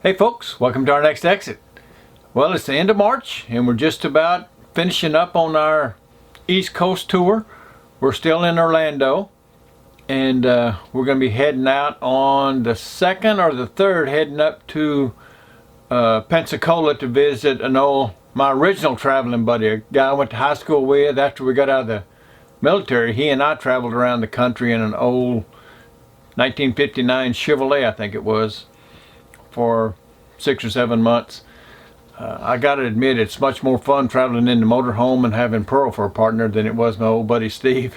Hey folks, welcome to our next exit. Well, it's the end of March and we're just about finishing up on our East Coast tour. We're still in Orlando and we're going to be heading out on the 2nd or the 3rd, heading up to Pensacola to visit my original traveling buddy, a guy I went to high school with. After we got out of the military, he and I traveled around the country in an old 1959 Chevrolet, I think it was, for 6 or 7 months. I gotta admit, it's much more fun traveling in the motorhome and having Pearl for a partner than it was my old buddy Steve.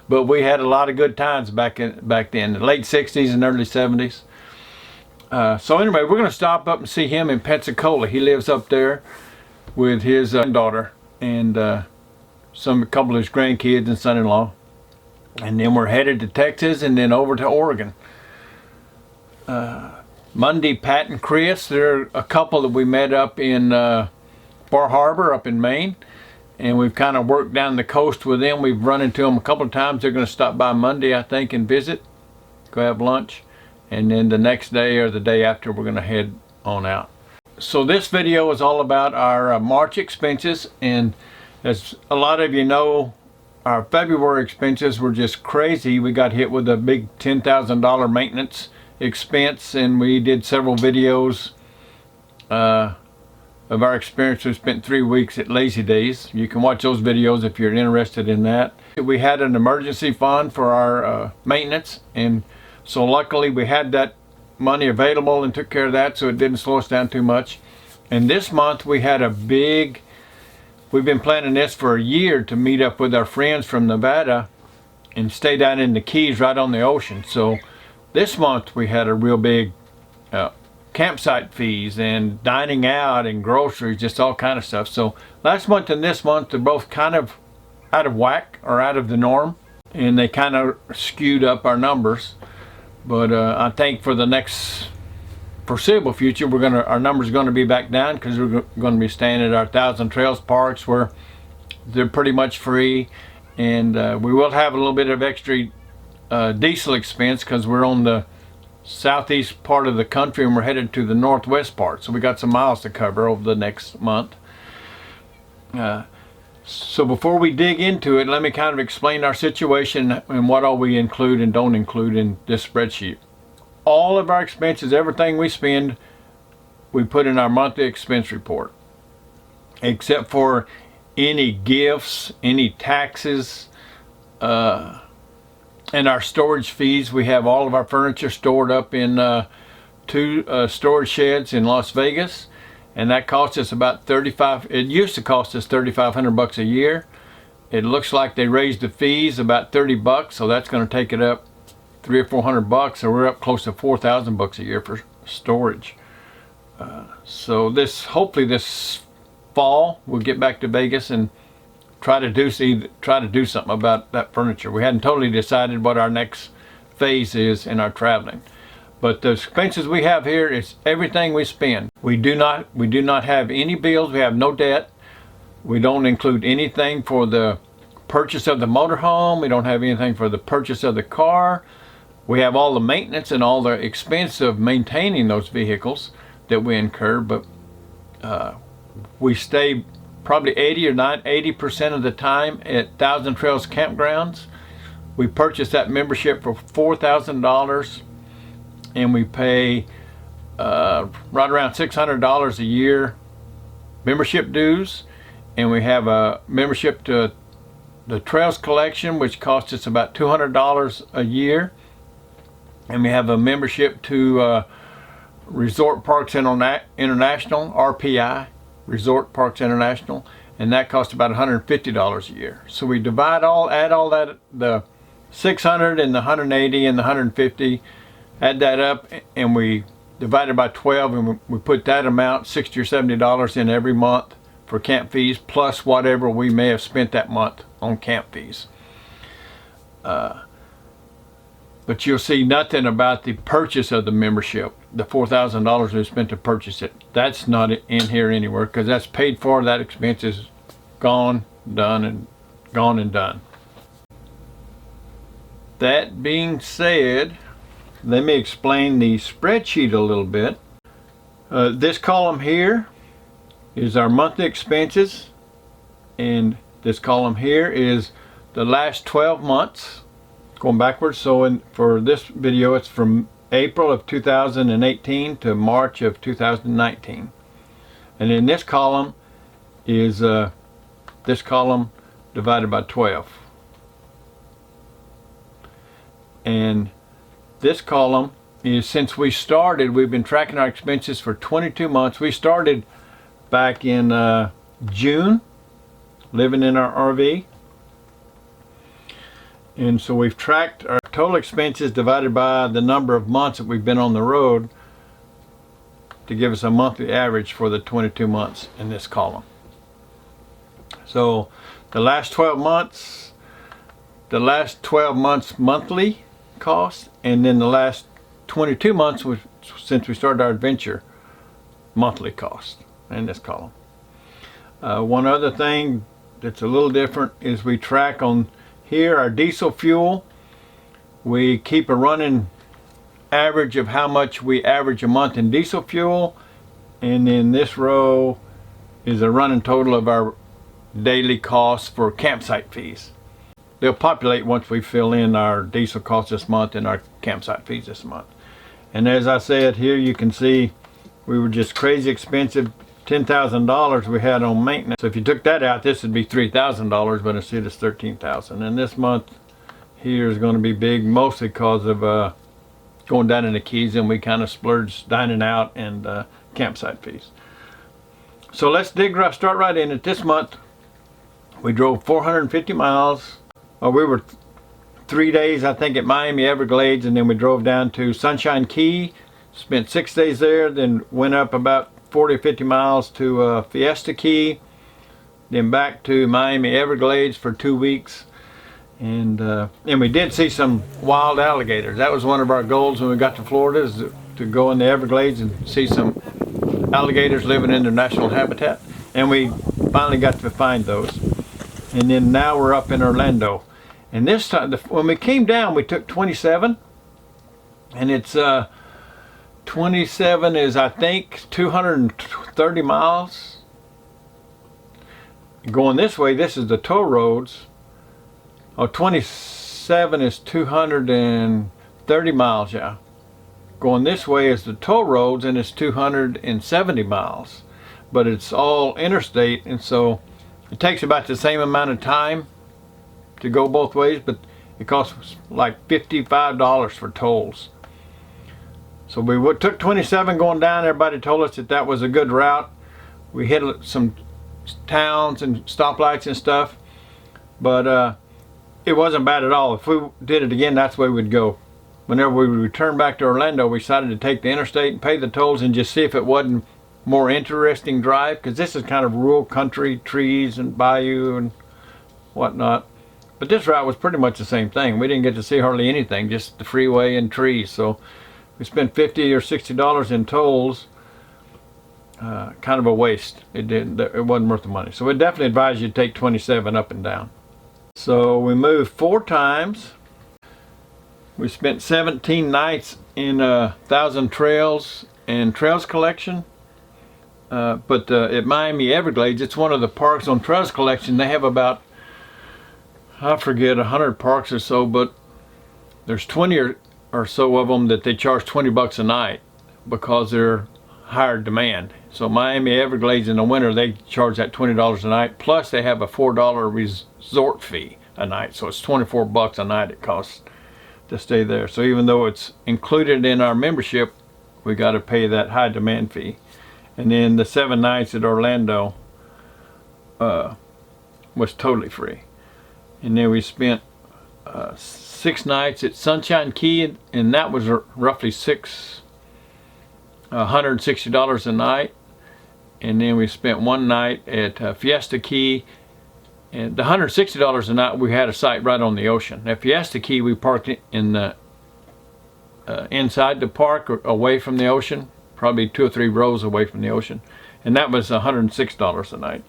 But we had a lot of good times back then, the late 60s and early 70s. So anyway, we're gonna stop up and see him in Pensacola. He lives up there with his daughter and a couple of his grandkids and son-in-law. And then we're headed to Texas and then over to Oregon. Monday, Pat and Chris, they're a couple that we met up in Bar Harbor up in Maine, and we've kind of worked down the coast with them. We've run into them a couple of times. They're going to stop by Monday, I think, and visit, go have lunch, and then the next day or the day after we're going to head on out. So this video is all about our March expenses, and as a lot of you know, our February expenses were just crazy. We got hit with a big $10,000 maintenance expense, and we did several videos of our experience. We spent 3 weeks at Lazy Days. You can watch those videos if you're interested in that. We had an emergency fund for our maintenance, and so luckily we had that money available and took care of that, so it didn't slow us down too much. And this month we had we've been planning this for a year, to meet up with our friends from Nevada and stay down in the Keys right on the ocean. So this month we had a real big campsite fees and dining out and groceries, just all kind of stuff. So last month and this month, they're both kind of out of whack or out of the norm, and they kind of skewed up our numbers. But I think for the next foreseeable future, our numbers are going to be back down, because we're going to be staying at our Thousand Trails parks where they're pretty much free, and we will have a little bit of extra diesel expense because we're on the southeast part of the country and we're headed to the northwest part, so we got some miles to cover over the next month. So before we dig into it, let me kind of explain our situation and what all we include and don't include in this spreadsheet. All of our expenses, everything we spend, we put in our monthly expense report, except for any gifts, any taxes, and our storage fees. We have all of our furniture stored up in 2 storage sheds in Las Vegas, and that costs us about it used to cost us $3,500 a year. It looks like they raised the fees about $30, so that's going to take it up $300 or $400, so we're up close to $4,000 a year for storage. So hopefully this fall we'll get back to Vegas and try to do something about that furniture. We hadn't totally decided what our next phase is in our traveling, but the expenses we have here is everything we spend. We do not have any bills. We have no debt. We don't include anything for the purchase of the motorhome. We don't have anything for the purchase of the car. We have all the maintenance and all the expense of maintaining those vehicles that we incur, but we stay probably 80% of the time at Thousand Trails campgrounds. We purchased that membership for $4,000, and we pay right around $600 a year membership dues, and we have a membership to the Trails Collection, which costs us about $200 a year. And we have a membership to Resort Parks International, RPI, Resort Parks International, and that costs about $150 a year. So we add all that, the 600 and the 180 and the 150, add that up, and we divide it by 12, and we put that amount, $60 or $70 in every month for camp fees, plus whatever we may have spent that month on camp fees. But you'll see nothing about the purchase of the membership, the $4,000 we spent to purchase it. That's not in here anywhere, because that's paid for. That expense is gone, done, and gone and done. That being said, let me explain the spreadsheet a little bit. This column here is our monthly expenses, and this column here is the last 12 months going backwards. So for this video, it's from April of 2018 to March of 2019. And in this column is this column divided by 12. And this column is, since we started, we've been tracking our expenses for 22 months. We started back in June, living in our RV. And so we've tracked our total expenses divided by the number of months that we've been on the road to give us a monthly average for the 22 months in this column. So the last 12 months monthly cost, and then the last 22 months since we started our adventure, monthly cost in this column. One other thing that's a little different is we track on here our diesel fuel. We keep a running average of how much we average a month in diesel fuel, and then this row is a running total of our daily costs for campsite fees. They'll populate once we fill in our diesel costs this month and our campsite fees this month. And as I said, here you can see we were just crazy expensive. $10,000 we had on maintenance. So if you took that out, this would be $3,000, but instead it's $13,000. And this month here is going to be big, mostly because of going down in the Keys, and we kind of splurged dining out and campsite fees. So let's start right in it. This month we drove 450 miles. We were 3 days, I think, at Miami Everglades, and then we drove down to Sunshine Key, spent 6 days there, then went up about 40 or 50 miles to Fiesta Key, then back to Miami Everglades for 2 weeks. And we did see some wild alligators. That was one of our goals when we got to Florida, is to go in the Everglades and see some alligators living in their national habitat. And we finally got to find those. And then now we're up in Orlando. And this time, when we came down, we took 27. And it's 27 is, I think, 230 miles. Going this way, this is the toll roads. 27 is 230 miles, yeah. Going this way is the toll roads, and it's 270 miles. But it's all interstate, and so it takes about the same amount of time to go both ways, but it costs like $55 for tolls. So we took 27 going down. Everybody told us that that was a good route. We hit some towns and stoplights and stuff, but it wasn't bad at all. If we did it again, that's the way we'd go. Whenever we returned back to Orlando, we decided to take the interstate and pay the tolls and just see if it wasn't more interesting drive, because this is kind of rural country, trees and bayou and whatnot. But this route was pretty much the same thing. We didn't get to see hardly anything, just the freeway and trees. So we spent $50 or $60 in tolls. Kind of a waste. It wasn't worth the money. So we definitely advise you to take 27 up and down. So we moved 4 times. We spent 17 nights in 1,000 Trails and Trails Collection. But at Miami Everglades, it's one of the parks on Trails Collection. They have about, I forget, 100 parks or so, but there's 20 or so of them that they charge $20 a night because they're higher demand. So Miami Everglades in the winter, they charge that $20 a night, plus they have a $4 resort fee a night. So it's $24 a night it costs to stay there. So even though it's included in our membership, we got to pay that high demand fee. And then the 7 nights at Orlando was totally free. And then we spent 6 nights at Sunshine Key, and that was roughly $160 a night. And then we spent 1 night at Fiesta Key, and the $160 a night, we had a site right on the ocean. At Fiesta Key, we parked in the inside the park, or away from the ocean, probably 2 or 3 rows away from the ocean, and that was $106 a night.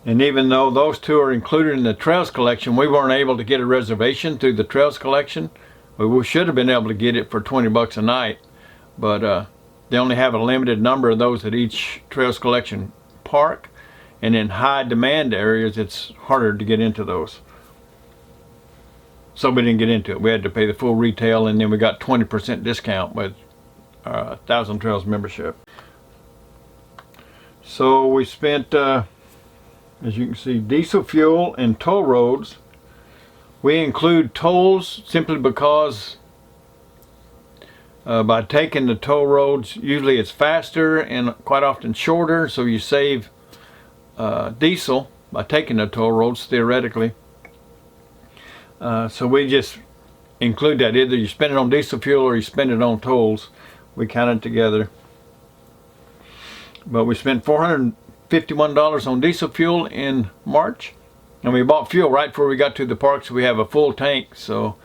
And even though those 2 are included in the Trails Collection, we weren't able to get a reservation through the Trails Collection. We should have been able to get it for $20 a night, but they only have a limited number of those at each trails collection park, and in high demand areas it's harder to get into those. So we didn't get into it. We had to pay the full retail, and then we got 20% discount with our 1,000 Trails membership. So we spent, as you can see, diesel fuel and toll roads. We include tolls simply because by taking the toll roads, usually it's faster and quite often shorter, so you save diesel by taking the toll roads theoretically. So we just include that. Either you spend it on diesel fuel or you spend it on tolls. We count it together. But we spent $451 on diesel fuel in March, and we bought fuel right before we got to the park, so we have a full tank. So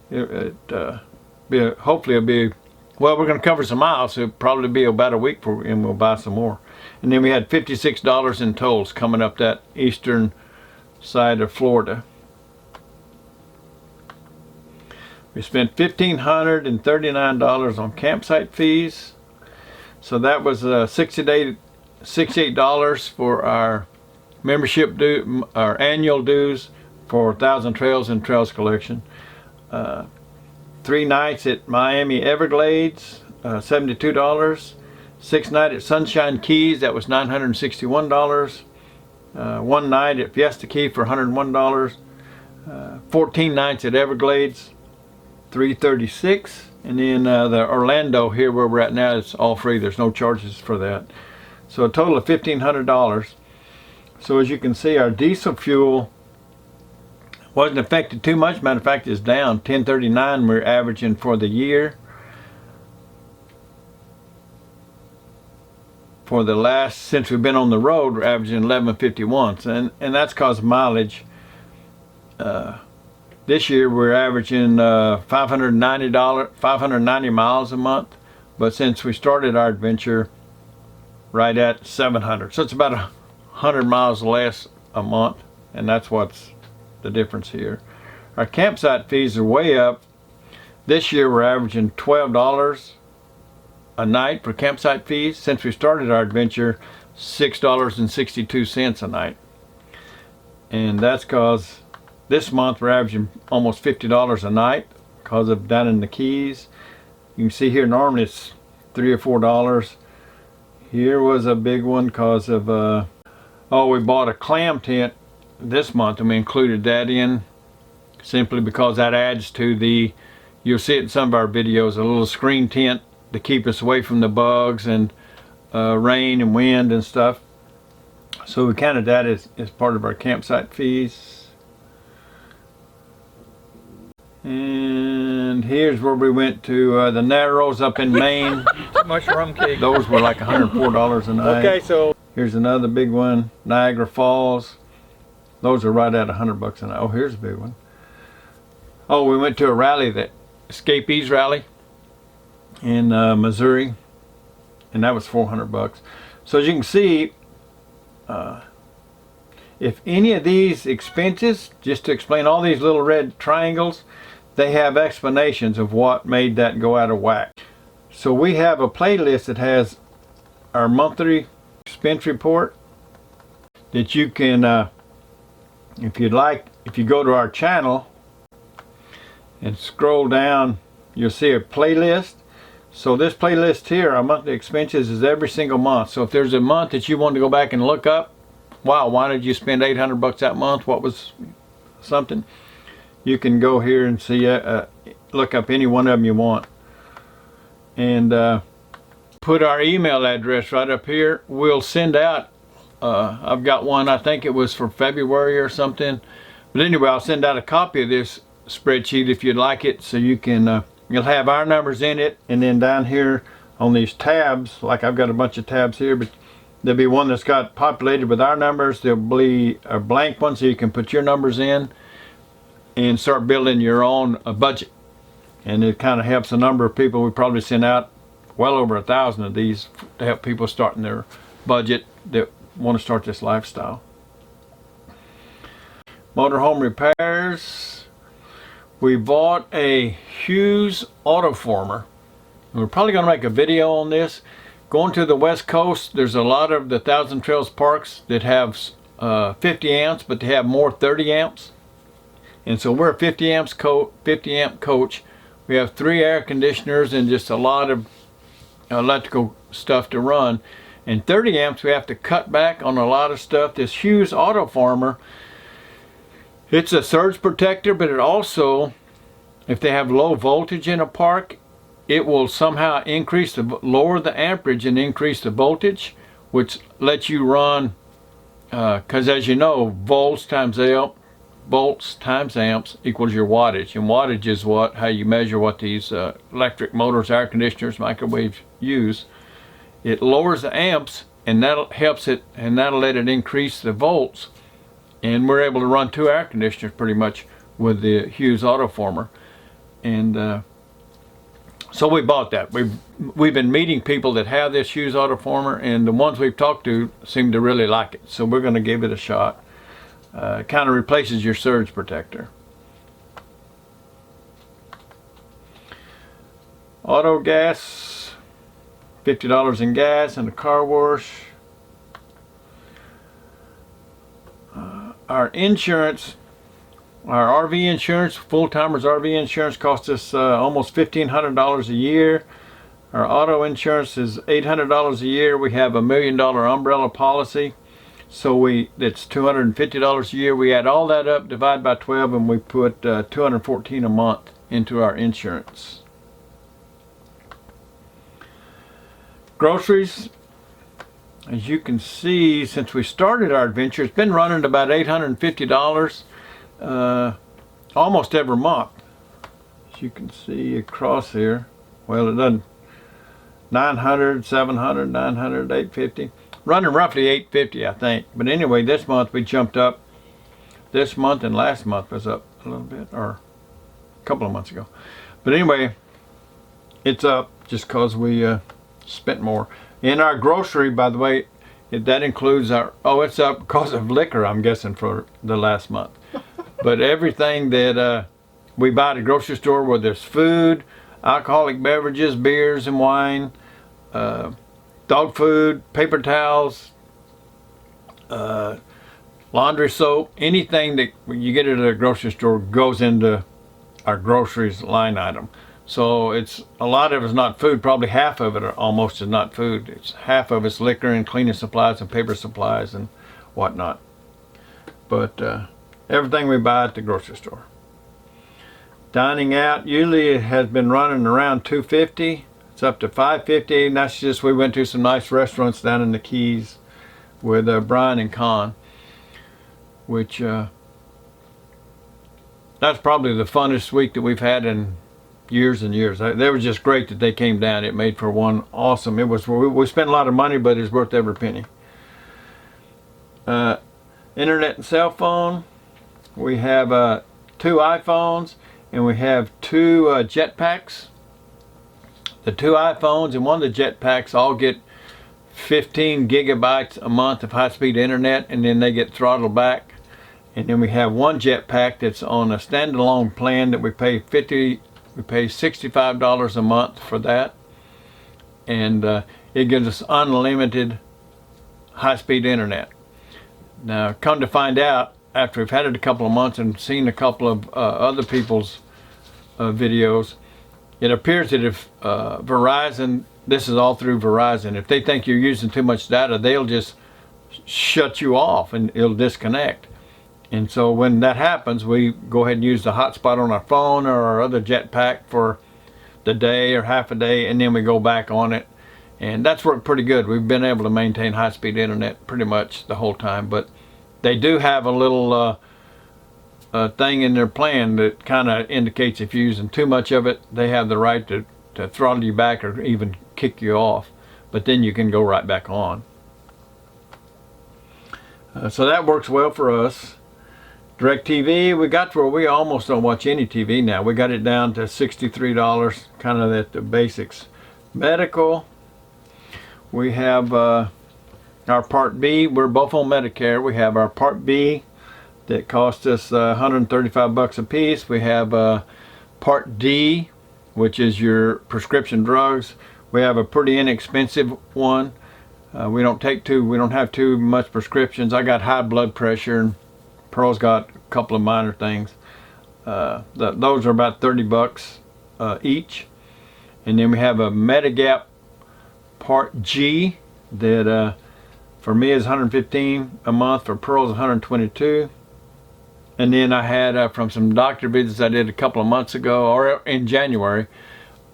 hopefully it'll be, well, we're going to cover some miles, so it'll probably be about a week before, and we'll buy some more. And then we had $56 in tolls coming up that eastern side of Florida. We spent $1,539 on campsite fees. So that was $68 for our membership due, our annual dues for 1,000 Trails and Trails Collection. 3 nights at Miami Everglades, $72. 6 nights at Sunshine Keys, that was $961. 1 night at Fiesta Key for $101. 14 nights at Everglades, $336. And then the Orlando, here where we're at now, it's all free. There's no charges for that. So a total of $1,500. So as you can see, our diesel fuel wasn't affected too much. Matter of fact, it's down $10.39 we're averaging for the year. For the last, since we've been on the road, we're averaging $11.51, and that's because of mileage. This year we're averaging 590 miles a month, but since we started our adventure, right at 700, so it's about 100 miles less a month, and that's what's the difference here. Our campsite fees are way up. This year we're averaging $12 a night for campsite fees. Since we started our adventure, $6.62 a night, and that's because this month we're averaging almost $50 a night because of down in the Keys. You can see here normally it's $3 or $4. Here was a big one because of we bought a clam tent this month, and we included that in simply because that adds to the, you'll see it in some of our videos, a little screen tent to keep us away from the bugs and rain and wind and stuff. So we counted that as part of our campsite fees. And here's where we went to the Narrows up in Maine. Mushroom cake. Those were like $104 a night. Okay, so here's another big one, Niagara Falls. Those are right at $100 a night. Oh, here's a big one. Oh, we went to a rally, the Escapees rally in Missouri, and that was $400. So as you can see, if any of these expenses, just to explain all these little red triangles, they have explanations of what made that go out of whack. So we have a playlist that has our monthly expense report that you can, if you'd like, if you go to our channel and scroll down, you'll see a playlist. So this playlist here, our monthly expenses, is every single month. So if there's a month that you want to go back and look up, wow, why did you spend $800 that month? What was something? You can go here and see, look up any one of them you want. And put our email address right up here. We'll send out, I've got one, I think it was for February or something. But anyway, I'll send out a copy of this spreadsheet if you'd like it, so you can, you'll have our numbers in it, and then down here on these tabs, like I've got a bunch of tabs here, but there'll be one that's got populated with our numbers. There'll be a blank one so you can put your numbers in and start building your own budget. And it kind of helps a number of people. We probably send out well over 1,000 of these to help people starting their budget that want to start this lifestyle. Motorhome repairs. We bought a Hughes autoformer, We're probably going to make a video on this. Going to the West Coast, there's a lot of the Thousand Trails parks that have 50 amps, but they have more 30 amps. And so we're a 50 amp coach. We have 3 air conditioners and just a lot of electrical stuff to run. And 30 amps, we have to cut back on a lot of stuff. This Hughes Auto Farmer, it's a surge protector, but it also, if they have low voltage in a park, it will somehow lower the amperage and increase the voltage, which lets you run, because as you know, volts times amps equals your wattage, and wattage is how you measure what these electric motors, air conditioners, microwaves use. It lowers the amps, and that'll let it increase the volts, and we're able to run 2 air conditioners pretty much with the Hughes Auto Farmer. And so we bought that. We've been meeting people that have this Hughes Auto Farmer, and the ones we've talked to seem to really like it. So we're going to give it a shot. It kind of replaces your surge protector. Auto gas, $50 in gas and a car wash. Our insurance, our RV insurance, full-timers RV insurance costs us almost $1,500 a year. Our auto insurance is $800 a year. We have a $1 million umbrella policy, so it's $250 a year. We add all that up, divide by 12, and we put $214 a month into our insurance. Groceries, as you can see, since we started our adventure, it's been running about $850 almost every month. As you can see across here, well, it doesn't, 900, 700, 900, 850, running roughly 850, I think. But anyway, this month we jumped up. This month and last month was up a little bit, or a couple of months ago. But anyway, it's up just because we spent more. In our grocery, by the way, that includes it's up because of liquor, I'm guessing, for the last month. But everything that we buy at the grocery store, whether there's food, alcoholic beverages, beers and wine, dog food, paper towels, laundry soap, anything that you get at a grocery store goes into our groceries line item. So it's a lot of it's not food. Probably half of it almost is not food. It's half of it's liquor and cleaning supplies and paper supplies and whatnot. But everything we buy at the grocery store. Dining out usually it has been running around $250. It's up to $550, and that's just, we went to some nice restaurants down in the Keys with Brian and Con, which that's probably the funnest week that we've had in years and years. They were just great that they came down. It made for one awesome. It was, we spent a lot of money, but it's worth every penny. Internet and cell phone. We have 2 iPhones and we have 2 jetpacks. The 2 iPhones and one of the jetpacks all get 15 gigabytes a month of high-speed internet, and then they get throttled back. And then we have one jetpack that's on a standalone plan that we pay $65 a month for that, and it gives us unlimited high-speed internet. Now, come to find out, after we've had it a couple of months and seen a couple of other people's videos, it appears that if Verizon, this is all through Verizon, if they think you're using too much data, they'll just shut you off and it'll disconnect. And so when that happens, we go ahead and use the hotspot on our phone or our other jetpack for the day or half a day, and then we go back on it. And that's worked pretty good. We've been able to maintain high-speed internet pretty much the whole time. But they do have a little thing in their plan that kind of indicates if you're using too much of it, they have the right to throttle you back or even kick you off. But then you can go right back on. So that works well for us. DirecTV, we got to where we almost don't watch any TV now. We got it down to $63, kind of at the basics. Medical, we have our Part B. We're both on Medicare. We have our Part B that cost us $135 a piece. We have Part D, which is your prescription drugs. We have a pretty inexpensive one. We don't have too much prescriptions. I got high blood pressure, and Pearl's got a couple of minor things. Those are about 30 bucks each. And then we have a Medigap Part G that for me is 115 a month. For Pearl's 122. And then I had from some doctor visits I did a couple of months ago, or in January,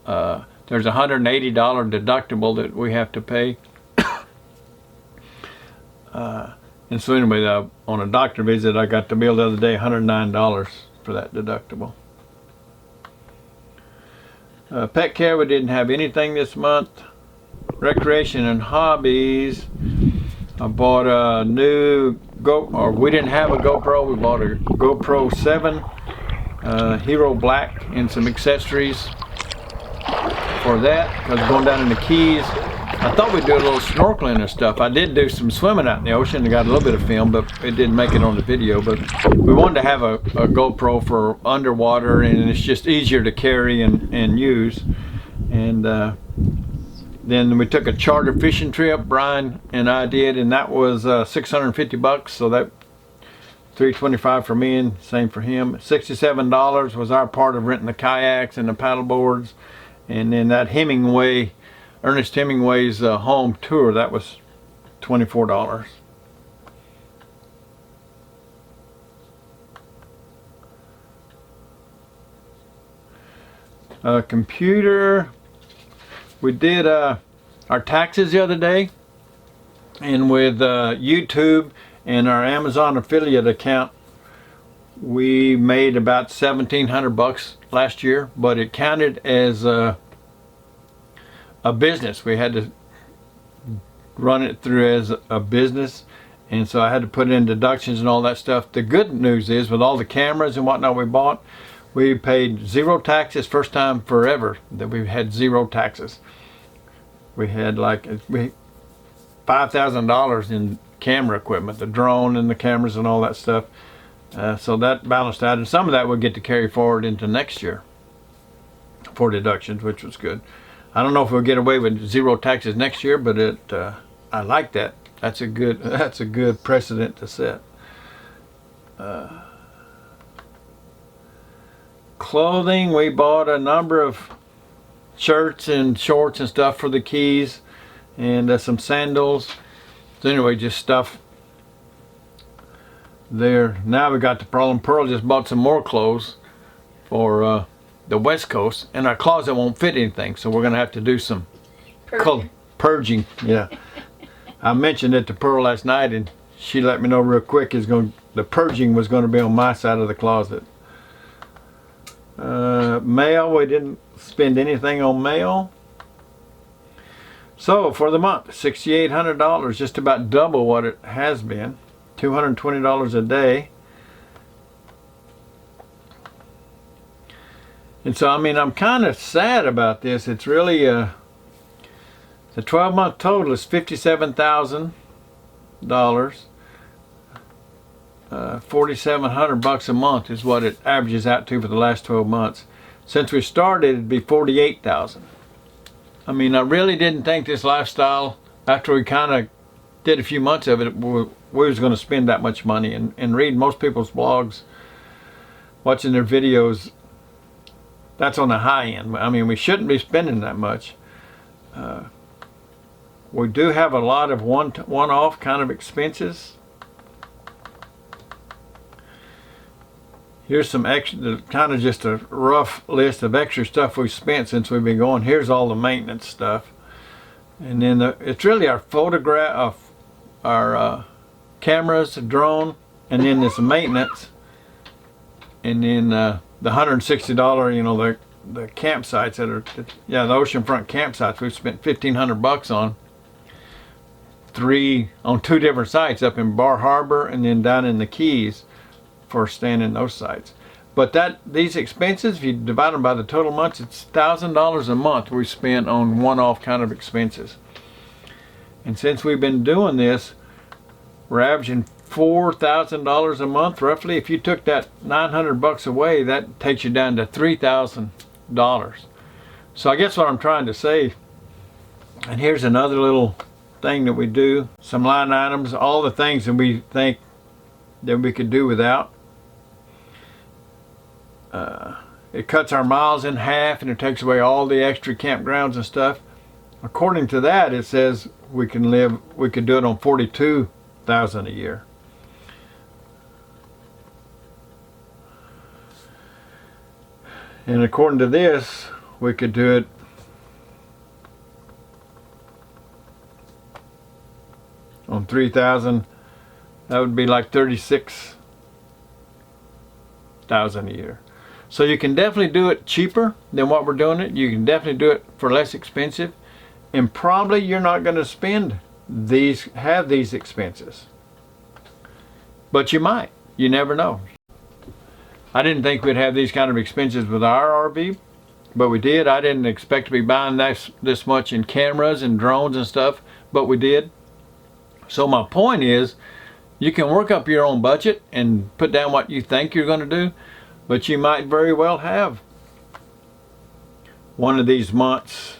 there's a $180 deductible that we have to pay. And so anyway, on a doctor visit, I got the bill the other day, $109 for that deductible. Pet care, we didn't have anything this month. Recreation and hobbies, I bought a new we didn't have a GoPro. We bought a GoPro 7 Hero Black and some accessories for that, because going down in the Keys, I thought we'd do a little snorkeling and stuff. I did do some swimming out in the ocean. I got a little bit of film, but it didn't make it on the video. But we wanted to have a GoPro for underwater, and it's just easier to carry and use. And then we took a charter fishing trip, Brian and I did, and that was 650 bucks. So that $325 for me and same for him. $67 was our part of renting the kayaks and the paddle boards. And then that Ernest Hemingway's home tour, that was $24. Computer, we did our taxes the other day, and with YouTube and our Amazon affiliate account, we made about 1,700 bucks last year, but it counted as a business. We had to run it through as a business, and so I had to put in deductions and all that stuff. The good news is, with all the cameras and whatnot we bought, we paid zero taxes. First time forever that we've had zero taxes. We had $5,000 in camera equipment, the drone and the cameras and all that stuff. So that balanced out, and some of that we'll get to carry forward into next year for deductions, which was good. I don't know if we'll get away with zero taxes next year, but I like that. That's a good precedent to set. Clothing, we bought a number of shirts and shorts and stuff for the Keys, and some sandals. So anyway, just stuff there. Now we got the problem. Pearl just bought some more clothes for the West Coast, and our closet won't fit anything, so we're gonna have to do some purging. Yeah. I mentioned it to Pearl last night, and she let me know real quick the purging was going to be on my side of the closet. Mail, we didn't spend anything on mail. So for the month, $6,800, just about double what it has been. $220 a day. And so, I mean, I'm kind of sad about this. It's really the 12-month total is $57,000. 4,700 bucks a month is what it averages out to for the last 12 months. Since we started, it'd be 48,000. I mean, I really didn't think this lifestyle, after we kind of did a few months of it, we was going to spend that much money. And read most people's blogs, watching their videos, that's on the high end. I mean, we shouldn't be spending that much. We do have a lot of one-off kind of expenses. Here's some extra, kind of just a rough list of extra stuff we've spent since we've been going. Here's all the maintenance stuff. And then it's really our photograph of our cameras, the drone, and then this maintenance. And then the $160, you know, the campsites that are, the oceanfront campsites we've spent 1,500 bucks on. On two different sites, up in Bar Harbor and then down in the Keys, for staying in those sites. But these expenses, if you divide them by the total months, it's $1,000 a month we spent on one-off kind of expenses. And since we've been doing this, we're averaging $4,000 a month roughly. If you took that 900 bucks away, that takes you down to $3,000. So I guess what I'm trying to say, and here's another little thing that we do, some line items, all the things that we think that we could do without. It cuts our miles in half, and it takes away all the extra campgrounds and stuff. According to that, it says we could do it on $42,000 a year. And according to this, we could do it on 3,000. That would be like 36,000 a year. So you can definitely do it cheaper than what we're doing it. You can definitely do it for less expensive, and probably you're not going to have these expenses. But you might. You never know. I didn't think we'd have these kind of expenses with our RV, but we did. I didn't expect to be buying this much in cameras and drones and stuff, but we did. So my point is, you can work up your own budget and put down what you think you're going to do, but you might very well have one of these months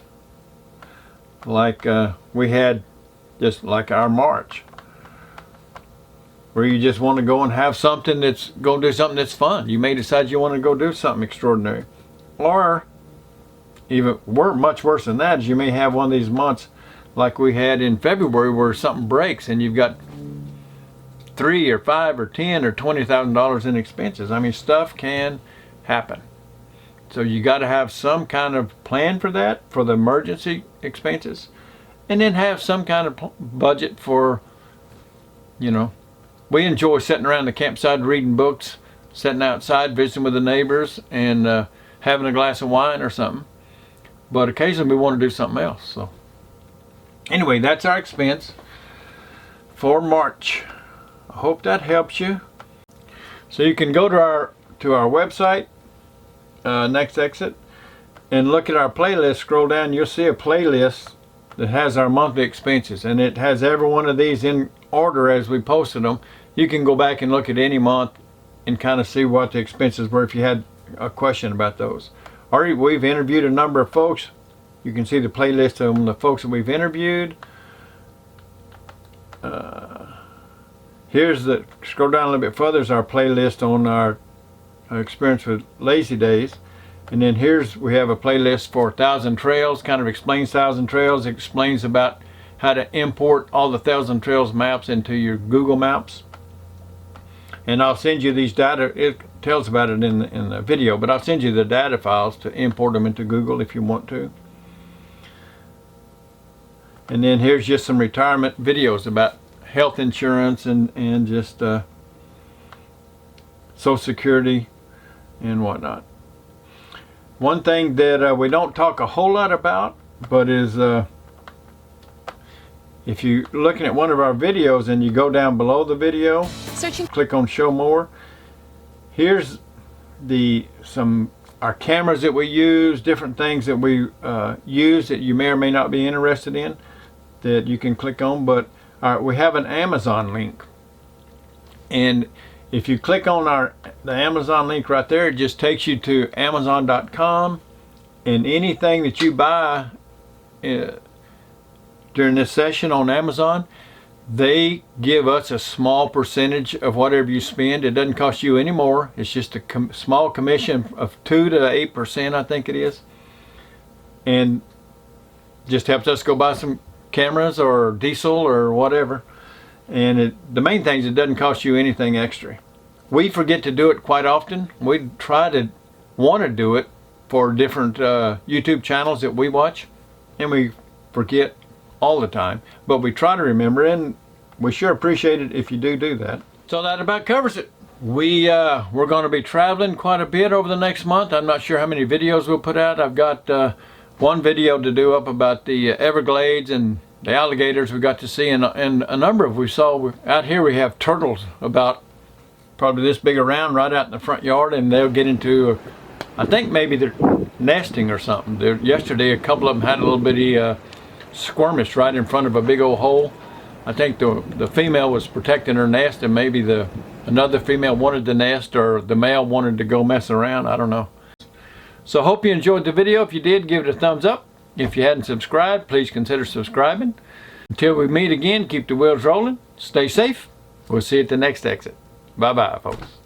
like we had, just like our March, where you just want to go and have something that's go do something that's fun. You may decide you want to go do something extraordinary. Or even much worse than that is you may have one of these months like we had in February where something breaks and you've got $3 or $5 or $10 or $20,000 in expenses. I mean, stuff can happen. So you got to have some kind of plan for that, for the emergency expenses, and then have some kind of budget for, you know, we enjoy sitting around the campsite reading books, sitting outside visiting with the neighbors, and having a glass of wine or something. But occasionally we want to do something else. So anyway, that's our expense for March. I hope that helps you. So you can go to our website, Next Exit, and look at our playlist. Scroll down, you'll see a playlist that has our monthly expenses, and it has every one of these in order as we posted them. You can go back and look at any month and kind of see what the expenses were if you had a question about those. Or we've interviewed a number of folks. You can see the playlist of the folks that we've interviewed. Scroll down a little bit further, is our playlist on our experience with Lazy Days. And then we have a playlist for 1,000 Trails, kind of explains 1,000 Trails, explains about how to import all the 1,000 Trails maps into your Google Maps. And I'll send you these data, it tells about it in the video, but I'll send you the data files to import them into Google if you want to. And then here's just some retirement videos about health insurance and just Social Security and whatnot. One thing that we don't talk a whole lot about, but is if you're looking at one of our videos and you go down below the video, click on Show More. Here's our cameras that we use, different things that we use that you may or may not be interested in that you can click on. But we have an Amazon link, and if you click on the Amazon link right there, it just takes you to Amazon.com, and anything that you buy during this session on Amazon, they give us a small percentage of whatever you spend. It doesn't cost you any more. It's just a small commission of 2 to 8%, I think it is, and just helps us go buy some cameras or diesel or whatever. And the main thing is it doesn't cost you anything extra. We forget to do it quite often. We want to do it for different YouTube channels that we watch, and we forget all the time. But we try to remember, and we sure appreciate it if you do that. So that about covers it. We're going to be traveling quite a bit over the next month. I'm not sure how many videos we'll put out. I've got one video to do up about the Everglades and the alligators we got to see, and a number of we saw out here. We have turtles about probably this big around right out in the front yard, and they'll get into I think maybe they're nesting or something. Yesterday a couple of them had a little bitty skirmish right in front of a big old hole. I think the female was protecting her nest, and maybe another female wanted the nest, or the male wanted to go mess around. I don't know. So hope you enjoyed the video. If you did, give it a thumbs up. If you hadn't subscribed, please consider subscribing. Until we meet again, keep the wheels rolling. Stay safe. We'll see you at the next exit. Bye-bye, folks.